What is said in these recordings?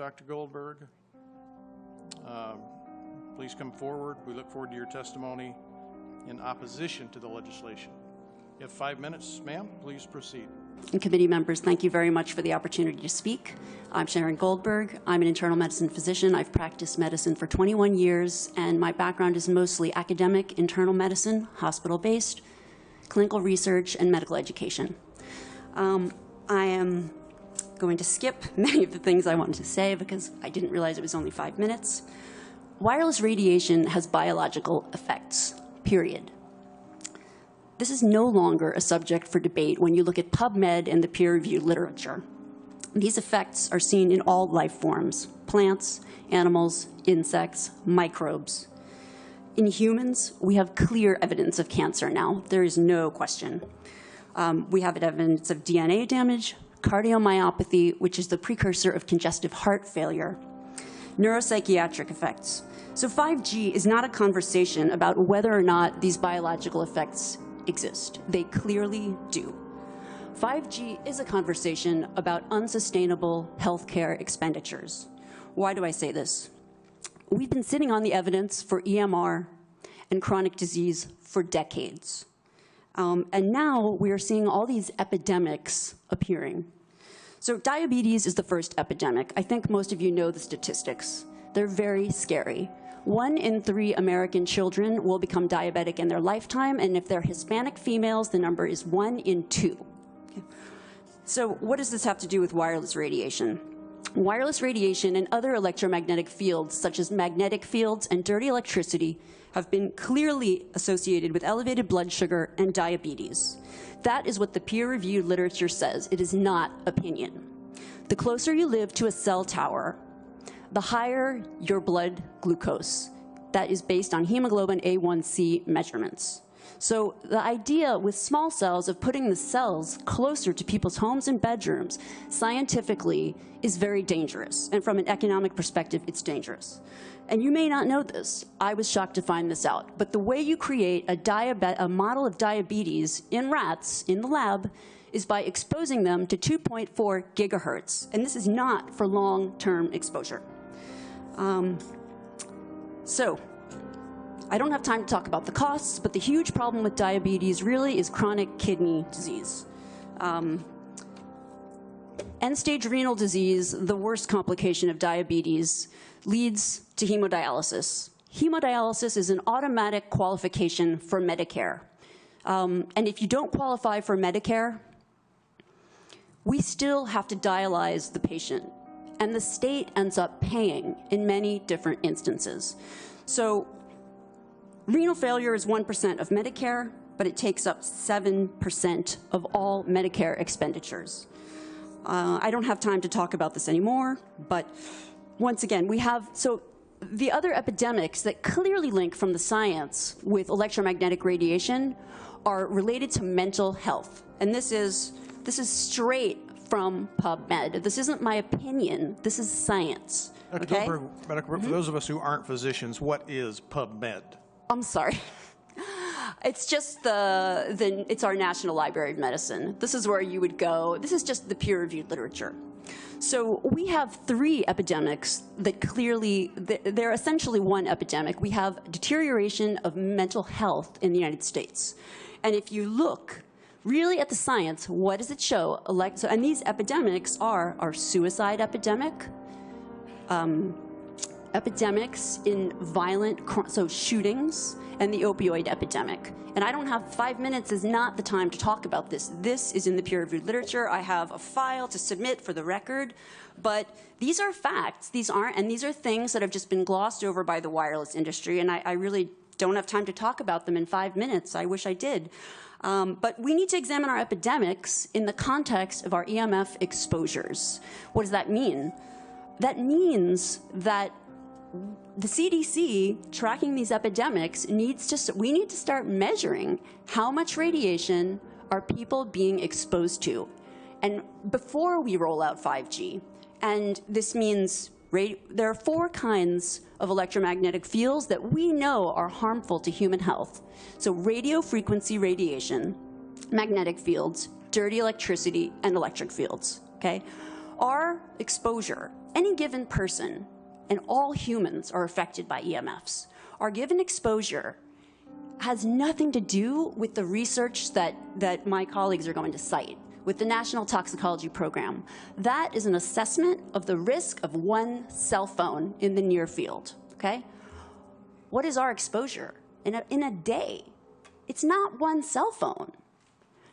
Dr. Goldberg. Please come forward. We look forward to your testimony in opposition to the legislation. You have 5 minutes, ma'am. Please proceed. And committee members, thank you very much for the opportunity to speak. I'm Sharon Goldberg. I'm an internal medicine physician. I've practiced medicine for 21 years, and my background is mostly academic, internal medicine, hospital-based, clinical research, and medical education. I am going to skip many of the things I wanted to say because I didn't realize it was only 5 minutes. Wireless radiation has biological effects, period. This is no longer a subject for debate when you look at PubMed and the peer-reviewed literature. These effects are seen in all life forms: plants, animals, insects, microbes. In humans, we have clear evidence of cancer now. There is no question. We have evidence of DNA damage, cardiomyopathy, which is the precursor of congestive heart failure, neuropsychiatric effects. So 5G is not a conversation about whether or not these biological effects exist. They clearly do. 5G is a conversation about unsustainable healthcare expenditures. Why do I say this? We've been sitting on the evidence for EMR and chronic disease for decades. And now we are seeing all these epidemics appearing. So diabetes is the first epidemic. I think most of you know the statistics. They're very scary. 1 in 3 American children will become diabetic in their lifetime, and if they're Hispanic females, the number is 1 in 2. Okay. So what does this have to do with wireless radiation? Wireless radiation and other electromagnetic fields, such as magnetic fields and dirty electricity, have been clearly associated with elevated blood sugar and diabetes. That is what the peer-reviewed literature says. It is not opinion. The closer you live to a cell tower, the higher your blood glucose. That is based on hemoglobin A1C measurements. So the idea with small cells of putting the cells closer to people's homes and bedrooms scientifically is very dangerous. And from an economic perspective, it's dangerous. And you may not know this. I was shocked to find this out. But the way you create a model of diabetes in rats in the lab is by exposing them to 2.4 gigahertz. And this is not for long-term exposure. So I don't have time to talk about the costs, but the huge problem with diabetes really is chronic kidney disease. End-stage renal disease, the worst complication of diabetes, leads to hemodialysis. Hemodialysis is an automatic qualification for Medicare. And if you don't qualify for Medicare, we still have to dialyze the patient. And the state ends up paying in many different instances. So renal failure is 1% of Medicare, but it takes up 7% of all Medicare expenditures. I don't have time to talk about this anymore, but once again, so the other epidemics that clearly link from the science with electromagnetic radiation are related to mental health. And this is straight from PubMed. This isn't my opinion. This is science. Dr. Okay? Goldberg, for those of us who aren't physicians, what is PubMed? I'm sorry. It's just it's our National Library of Medicine. This is where you would go. This is just the peer-reviewed literature. So we have 3 epidemics that clearly, they're essentially one epidemic. We have deterioration of mental health in the United States. And if you look really at the science, what does it show? And these epidemics are our suicide epidemic, epidemics in violent, shootings, and the opioid epidemic. And I don't have 5 minutes is not the time to talk about this. This is in the peer-reviewed literature. I have a file to submit for the record. But these are facts. These aren't, and these are things that have just been glossed over by the wireless industry. And I really don't have time to talk about them in 5 minutes. I wish I did. But we need to examine our epidemics in the context of our EMF exposures. What does that mean? That means that the CDC, tracking these epidemics, we need to start measuring how much radiation are people being exposed to. And before we roll out 5G, and this means there are 4 kinds of electromagnetic fields that we know are harmful to human health. So radio frequency radiation, magnetic fields, dirty electricity, and electric fields, okay? our exposure, any given person, and all humans are affected by EMFs, our given exposure has nothing to do with the research that my colleagues are going to cite, with the National Toxicology Program. That is an assessment of the risk of one cell phone in the near field, okay? What is our exposure in a day? It's not one cell phone.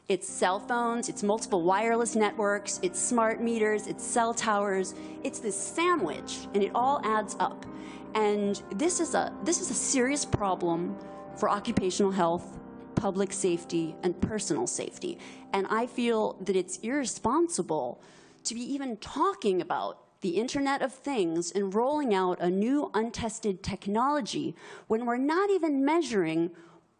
It's cell phones, it's multiple wireless networks, it's smart meters, it's cell towers. It's this sandwich, and it all adds up. And this is a serious problem for occupational health, public safety, and personal safety. And I feel that it's irresponsible to be even talking about the Internet of Things and rolling out a new untested technology when we're not even measuring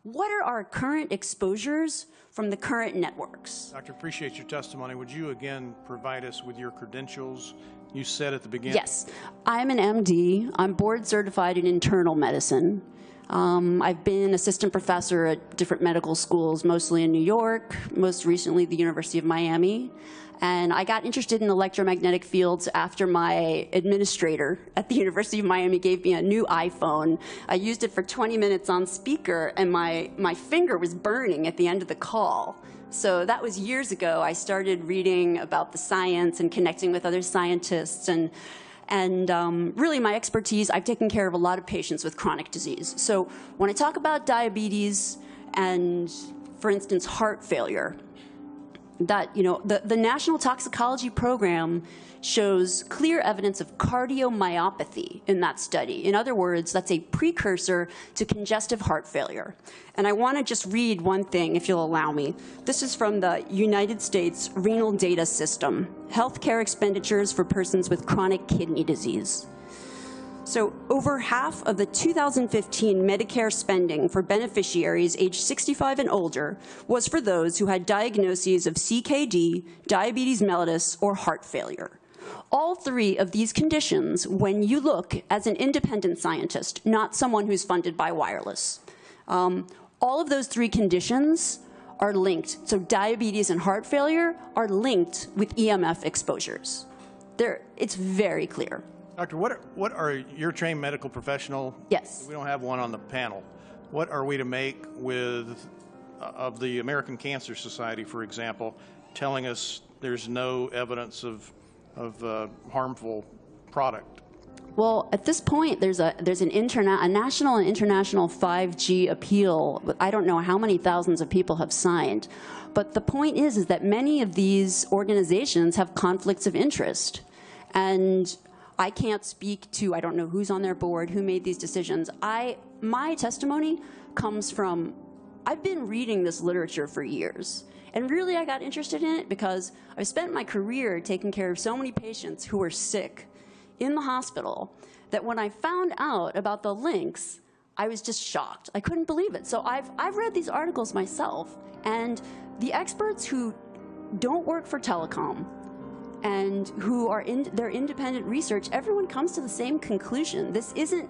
what are our current exposures from the current networks. Doctor, appreciate your testimony. Would you again provide us with your credentials? You said at the beginning. Yes, I'm an MD. I'm board certified in internal medicine. I've been assistant professor at different medical schools, mostly in New York, most recently the University of Miami. And I got interested in electromagnetic fields after my administrator at the University of Miami gave me a new iPhone. I used it for 20 minutes on speaker, and my finger was burning at the end of the call. So that was years ago. I started reading about the science and connecting with other scientists, and really my expertise, I've taken care of a lot of patients with chronic disease. So when I talk about diabetes and, for instance, heart failure, that, you know, the National Toxicology Program shows clear evidence of cardiomyopathy in that study. In other words, that's a precursor to congestive heart failure. And I want to just read one thing, if you'll allow me. This is from the United States Renal Data System, Healthcare Expenditures for Persons with Chronic Kidney Disease. So over half of the 2015 Medicare spending for beneficiaries aged 65 and older was for those who had diagnoses of CKD, diabetes mellitus, or heart failure. All three of these conditions, when you look as an independent scientist, not someone who's funded by wireless, all of those three conditions are linked. So diabetes and heart failure are linked with EMF exposures. It's very clear. Doctor, what are you're a trained medical professional? Yes. We don't have one on the panel. What are we to make of the American Cancer Society, for example, telling us there's no evidence of harmful product? Well, at this point, there's a national and international 5G appeal. I don't know how many thousands of people have signed. But the point is that many of these organizations have conflicts of interest. And I can't speak to, I don't know who's on their board, who made these decisions. My testimony comes from, I've been reading this literature for years. And really, I got interested in it because I've spent my career taking care of so many patients who were sick in the hospital that when I found out about the links, I was just shocked. I couldn't believe it. So I've read these articles myself, and the experts who don't work for telecom and who are in their independent research, everyone comes to the same conclusion. This isn't,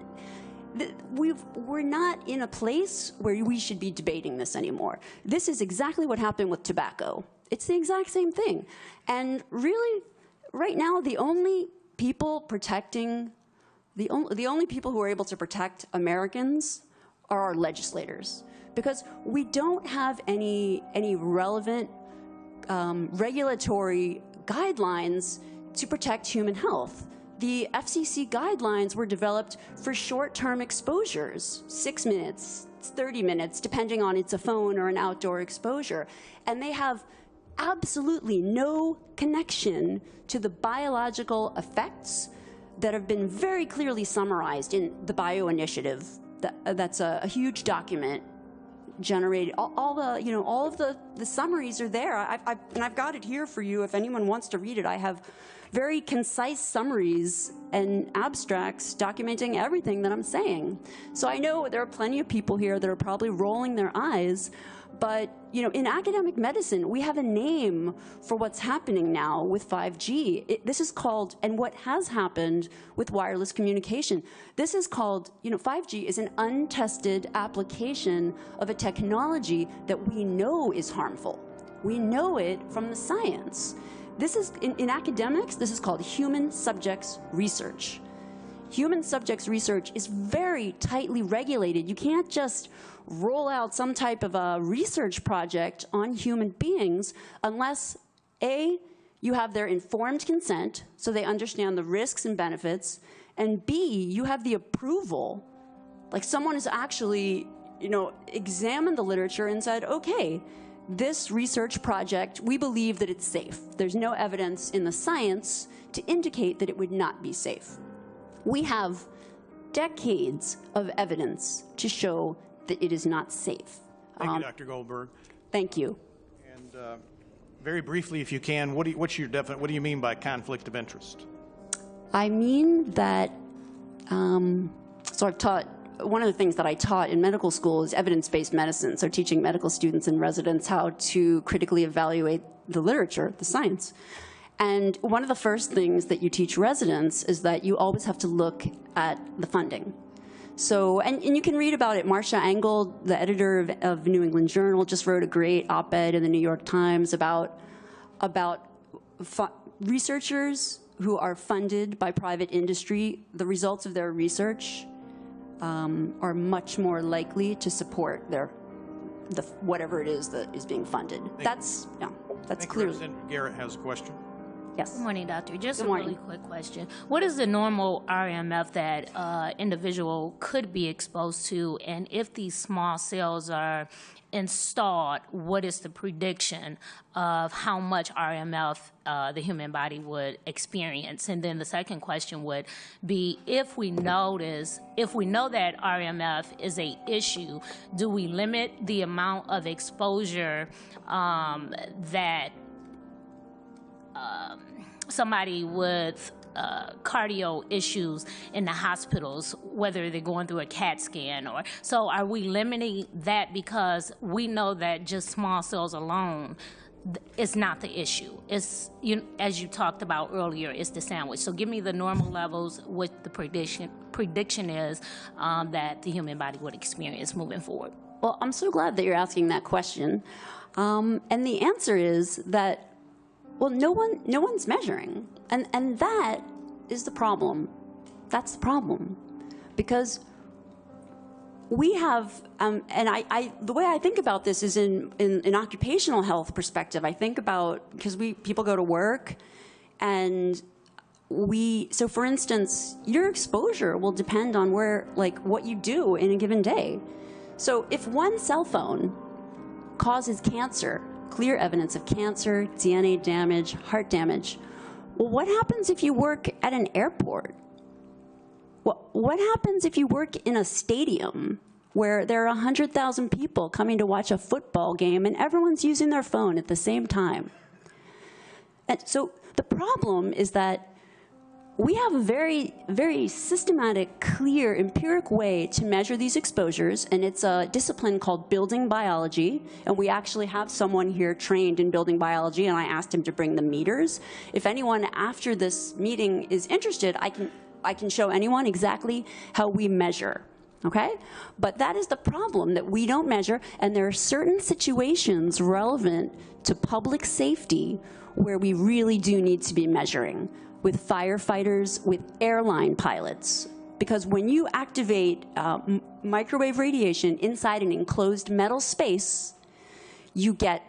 we're not in a place where we should be debating this anymore. This is exactly what happened with tobacco. It's the exact same thing. And really, right now, the only people protecting, the only people who are able to protect Americans are our legislators, because we don't have any relevant regulatory guidelines to protect human health. The FCC guidelines were developed for short-term exposures, 6 minutes, 30 minutes, depending on it's a phone or an outdoor exposure. And they have absolutely no connection to the biological effects that have been very clearly summarized in the Bio Initiative. That's a huge document generated. All of the summaries are there. And I've got it here for you if anyone wants to read it. I have very concise summaries and abstracts documenting everything that I'm saying. So I know there are plenty of people here that are probably rolling their eyes, but in academic medicine, we have a name for what's happening now with 5G. This is called, and what has happened with wireless communication, this is called, 5G is an untested application of a technology that we know is harmful. We know it from the science. this is, in academics, this is called human subjects research. Human subjects research is very tightly regulated. You can't just roll out some type of a research project on human beings unless, A, you have their informed consent, so they understand the risks and benefits, and B, you have the approval. Like someone has actually, examined the literature and said, okay, this research project, we believe that it's safe. There's no evidence in the science to indicate that it would not be safe. We have decades of evidence to show that it is not safe. Thank you, Dr. Goldberg. Thank you. And very briefly, if you can, what do you mean by conflict of interest? I mean that, so I've taught, one of the things that I taught in medical school is evidence-based medicine, so teaching medical students and residents how to critically evaluate the literature, the science. And one of the first things that you teach residents is that you always have to look at the funding. So, and you can read about it. Marcia Engel, the editor of New England Journal, just wrote a great op-ed in the New York Times about researchers who are funded by private industry. The results of their research are much more likely to support whatever it is that is being funded. That's clear. Representative Garrett has a question. Yes. Good morning, doctor. Just Good a morning. really quick question. What is the normal RMF that individual could be exposed to? And if these small cells are installed, what is the prediction of how much RMF the human body would experience? And then the second question would be, if we know that RMF is a issue, do we limit the amount of exposure that somebody with cardio issues in the hospitals, whether they're going through a CAT scan or so, are we limiting that because we know that just small cells alone is not the issue? It's, as you talked about earlier, it's the sandwich. So give me the normal levels, what the prediction is that the human body would experience moving forward. Well, I'm so glad that you're asking that question. And the answer is that, well, no one's measuring. And that is the problem. That's the problem. Because we have, and the way I think about this is in an occupational health perspective. I think about, because people go to work, and so for instance, your exposure will depend on what you do in a given day. So if one cell phone causes cancer, clear evidence of cancer, DNA damage, heart damage, well, what happens if you work at an airport? What happens if you work in a stadium where there are 100,000 people coming to watch a football game and everyone's using their phone at the same time? And so the problem is that we have a very, very systematic, clear, empiric way to measure these exposures, and it's a discipline called building biology, and we actually have someone here trained in building biology, and I asked him to bring the meters. If anyone after this meeting is interested, I can show anyone exactly how we measure, okay? But that is the problem, that we don't measure, and there are certain situations relevant to public safety where we really do need to be measuring, with firefighters, with airline pilots. Because when you activate microwave radiation inside an enclosed metal space, you get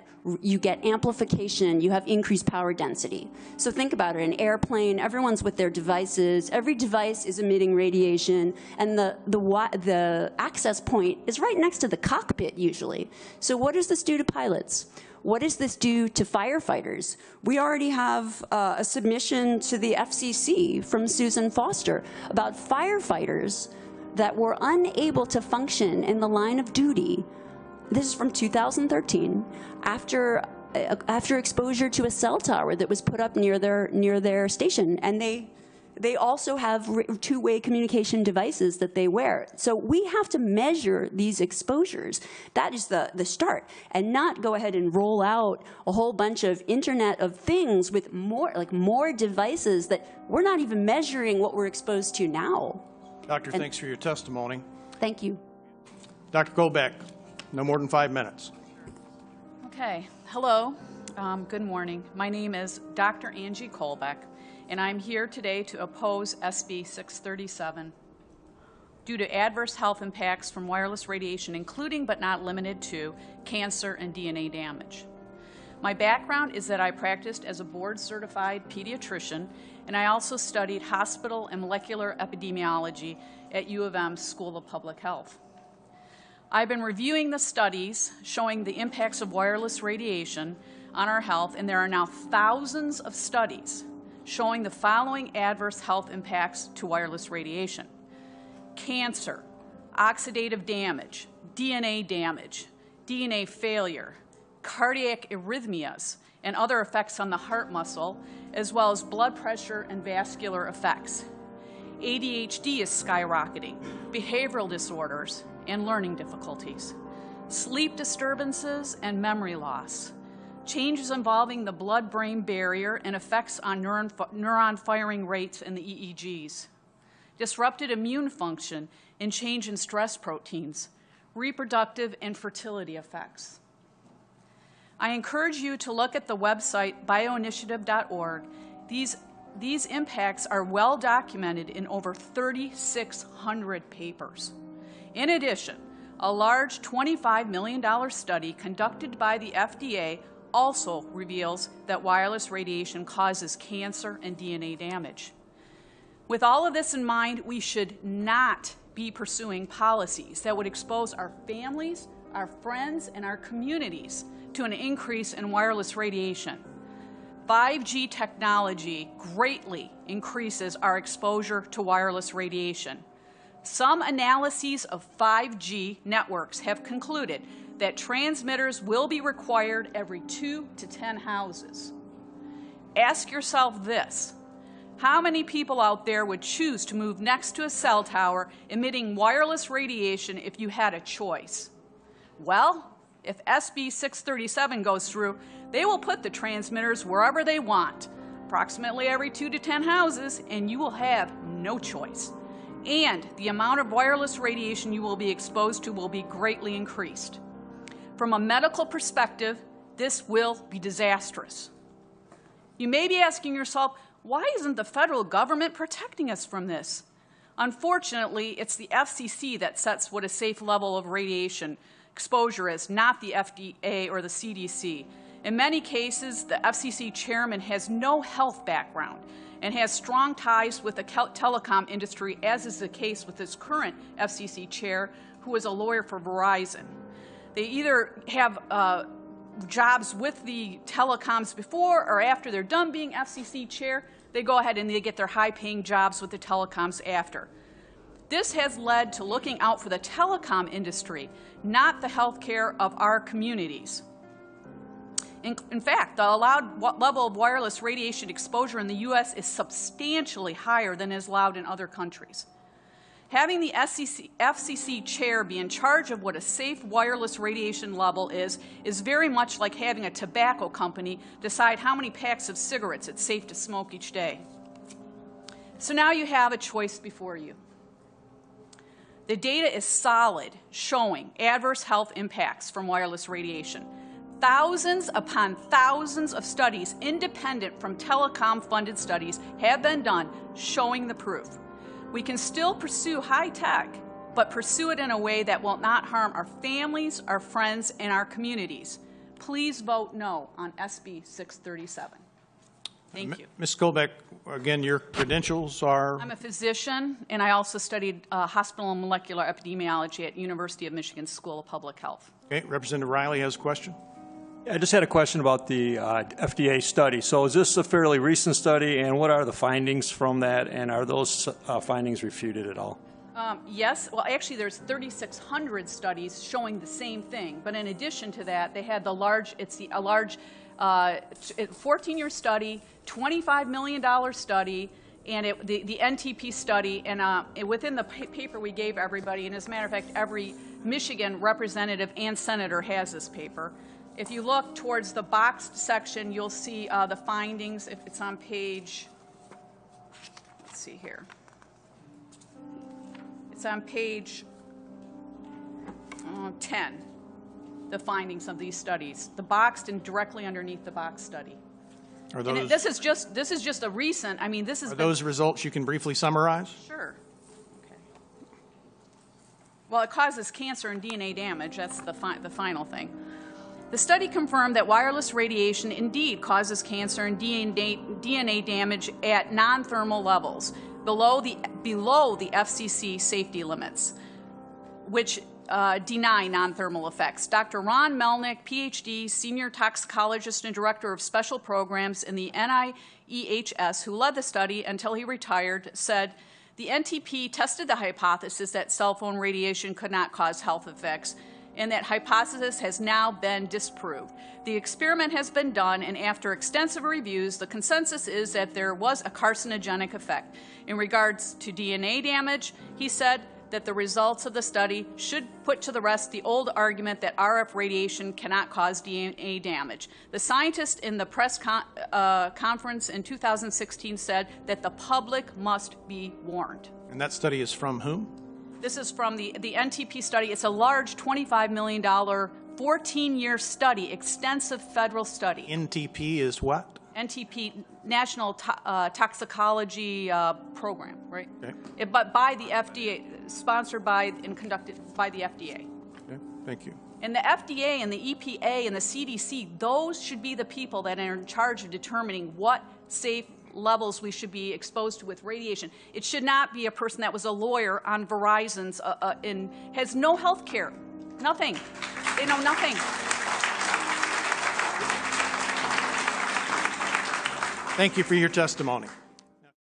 amplification, you have increased power density. So think about it, an airplane, everyone's with their devices, every device is emitting radiation, and the access point is right next to the cockpit usually. So what does this do to pilots? What does this do to firefighters? We already have a submission to the FCC from Susan Foster about firefighters that were unable to function in the line of duty. This is from 2013, after exposure to a cell tower that was put up near their station, and they also have two-way communication devices that they wear. So we have to measure these exposures. That is the start, and not go ahead and roll out a whole bunch of Internet of Things with more devices that we're not even measuring what we're exposed to now. Doctor, thanks for your testimony. Thank you. Dr. Goldbeck, no more than 5 minutes. Okay. Hello. Good morning. My name is Dr. Angie Kolbeck, and I'm here today to oppose SB 637 due to adverse health impacts from wireless radiation, including but not limited to cancer and DNA damage. My background is that I practiced as a board-certified pediatrician, and I also studied hospital and molecular epidemiology at U of M School of Public Health. I've been reviewing the studies showing the impacts of wireless radiation on our health, and there are now thousands of studies showing the following adverse health impacts to wireless radiation: cancer, oxidative damage, DNA failure, cardiac arrhythmias, and other effects on the heart muscle, as well as blood pressure and vascular effects. ADHD is skyrocketing, behavioral disorders, and learning difficulties, sleep disturbances and memory loss, changes involving the blood-brain barrier and effects on neuron firing rates in the EEGs, disrupted immune function and change in stress proteins, reproductive and fertility effects. I encourage you to look at the website bioinitiative.org. These impacts are well documented in over 3,600 papers. In addition, a large $25 million study conducted by the FDA also reveals that wireless radiation causes cancer and DNA damage. With all of this in mind, we should not be pursuing policies that would expose our families, our friends, and our communities to an increase in wireless radiation. 5G technology greatly increases our exposure to wireless radiation. Some analyses of 5G networks have concluded that transmitters will be required every 2 to 10 houses. Ask yourself this: how many people out there would choose to move next to a cell tower emitting wireless radiation if you had a choice? Well, if SB 637 goes through, they will put the transmitters wherever they want, approximately every 2 to 10 houses, and you will have no choice. And the amount of wireless radiation you will be exposed to will be greatly increased. From a medical perspective, this will be disastrous. You may be asking yourself, why isn't the federal government protecting us from this? Unfortunately, it's the FCC that sets what a safe level of radiation exposure is, not the FDA or the CDC. In many cases, the FCC chairman has no health background and has strong ties with the telecom industry, as is the case with his current FCC chair, who is a lawyer for Verizon. They either have jobs with the telecoms before or after they're done being FCC chair, they go ahead and they get their high-paying jobs with the telecoms after. This has led to looking out for the telecom industry, not the health care of our communities. In fact, the allowed level of wireless radiation exposure in the U.S. is substantially higher than is allowed in other countries. Having the FCC chair be in charge of what a safe wireless radiation level is very much like having a tobacco company decide how many packs of cigarettes it's safe to smoke each day. So now you have a choice before you. The data is solid, showing adverse health impacts from wireless radiation. Thousands upon thousands of studies, independent from telecom-funded studies, have been done showing the proof. We can still pursue high tech, but pursue it in a way that will not harm our families, our friends, and our communities. Please vote no on SB 637. Thank you. Ms. Kolbeck, again, your credentials are? I'm a physician, and I also studied hospital and molecular epidemiology at University of Michigan School of Public Health. Okay, Representative Riley has a question. I just had a question about the FDA study. So is this a fairly recent study, and what are the findings from that, and are those findings refuted at all? Yes. Well, actually, there's 3,600 studies showing the same thing. But in addition to that, they had a large 14-year study, $25 million study, and the NTP study. And within the paper we gave everybody, and as a matter of fact, every Michigan representative and senator has this paper. If you look towards the boxed section, you'll see the findings. If it's on page, let's see here. It's on page 10. the findings of these studies. The boxed and directly underneath the box study. Are And those, this is just a recent, I mean, this is. are those results you can briefly summarize? Sure. Okay. Well, it causes cancer and DNA damage. That's the final thing. The study confirmed that wireless radiation indeed causes cancer and DNA damage at non-thermal levels, below the FCC safety limits, which deny non-thermal effects. Dr. Ron Melnick, PhD, senior toxicologist and director of special programs in the NIEHS, who led the study until he retired, said, the NTP tested the hypothesis that cell phone radiation could not cause health effects, and that hypothesis has now been disproved. The experiment has been done, and after extensive reviews, the consensus is that there was a carcinogenic effect. In regards to DNA damage, he said that the results of the study should put to the rest the old argument that RF radiation cannot cause DNA damage. The scientist in the press conference in 2016 said that the public must be warned. And that study is from whom? This is from the NTP study. It's a large $25 million, 14-year study, extensive federal study. NTP is what? NTP, National Toxicology Program, right? Okay. But by the FDA, sponsored by and conducted by the FDA. Okay, thank you. And the FDA and the EPA and the CDC, those should be the people that are in charge of determining what safe levels we should be exposed to with radiation. It should not be a person that was a lawyer on Verizon's and has no health care. Nothing. They know nothing. Thank you for your testimony.